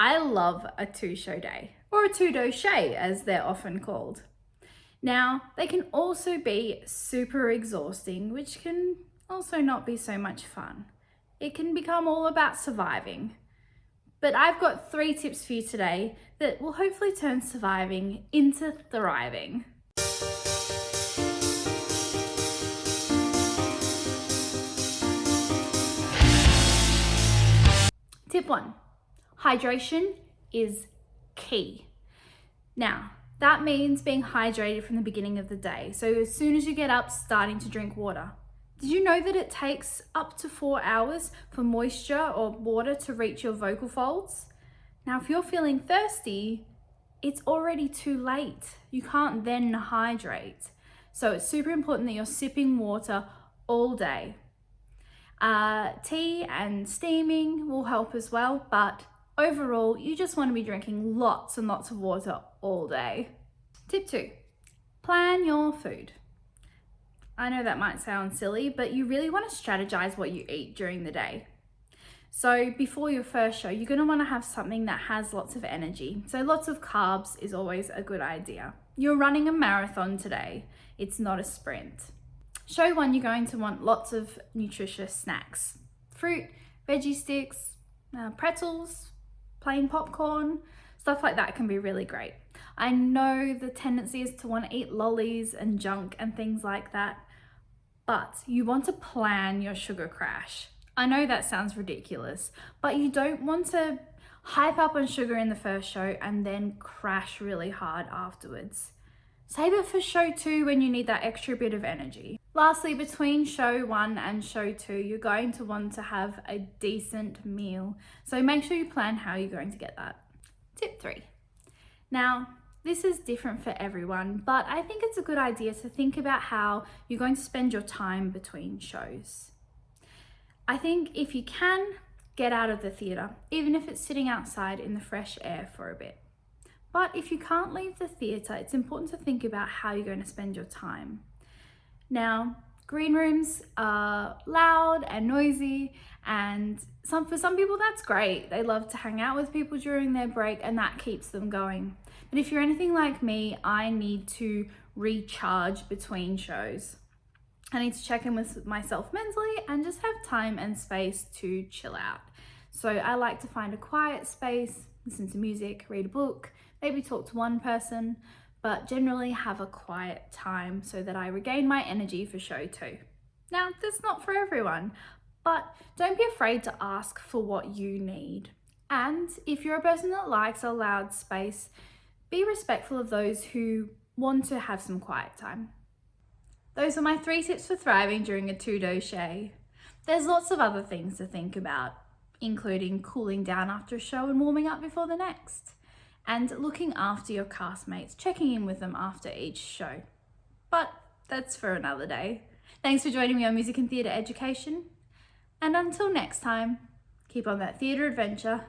I love a two-show day, or a two-Dow Shay as they're often called. Now, they can also be super exhausting, which can also not be so much fun. It can become all about surviving. But I've got 3 tips for you today that will hopefully turn surviving into thriving. Tip 1, hydration is key. Now, that means being hydrated from the beginning of the day. So as soon as you get up, starting to drink water. Did you know that it takes up to 4 hours for moisture or water to reach your vocal folds? Now, if you're feeling thirsty, it's already too late. You can't then hydrate. So it's super important that you're sipping water all day. Tea and steaming will help as well, but overall, you just want to be drinking lots and lots of water all day. Tip 2, plan your food. I know that might sound silly, but you really want to strategize what you eat during the day. So before your first show, you're going to want to have something that has lots of energy. So lots of carbs is always a good idea. You're running a marathon today. It's not a sprint. Show 1, you're going to want lots of nutritious snacks. Fruit, veggie sticks, pretzels, plain popcorn, stuff like that can be really great. I know the tendency is to want to eat lollies and junk and things like that, but you want to plan your sugar crash. I know that sounds ridiculous, but you don't want to hype up on sugar in the first show and then crash really hard afterwards. Save it for show 2 when you need that extra bit of energy. Lastly, between show 1 and show 2, you're going to want to have a decent meal. So make sure you plan how you're going to get that. Tip 3. Now, this is different for everyone, but I think it's a good idea to think about how you're going to spend your time between shows. I think if you can, get out of the theatre, even if it's sitting outside in the fresh air for a bit. But if you can't leave the theatre, it's important to think about how you're going to spend your time. Now, green rooms are loud and noisy, and for some people that's great. They love to hang out with people during their break, and that keeps them going. But if you're anything like me, I need to recharge between shows. I need to check in with myself mentally and just have time and space to chill out. So I like to find a quiet space, listen to music, read a book, maybe talk to one person, but generally have a quiet time so that I regain my energy for show 2. Now, that's not for everyone, but don't be afraid to ask for what you need. And if you're a person that likes a loud space, be respectful of those who want to have some quiet time. Those are my 3 tips for thriving during a two-Dow Shay. There's lots of other things to think about, including cooling down after a show and warming up before the next, and looking after your castmates, checking in with them after each show. But that's for another day. Thanks for joining me on Music and Theatre Education. And until next time, keep on that theatre adventure.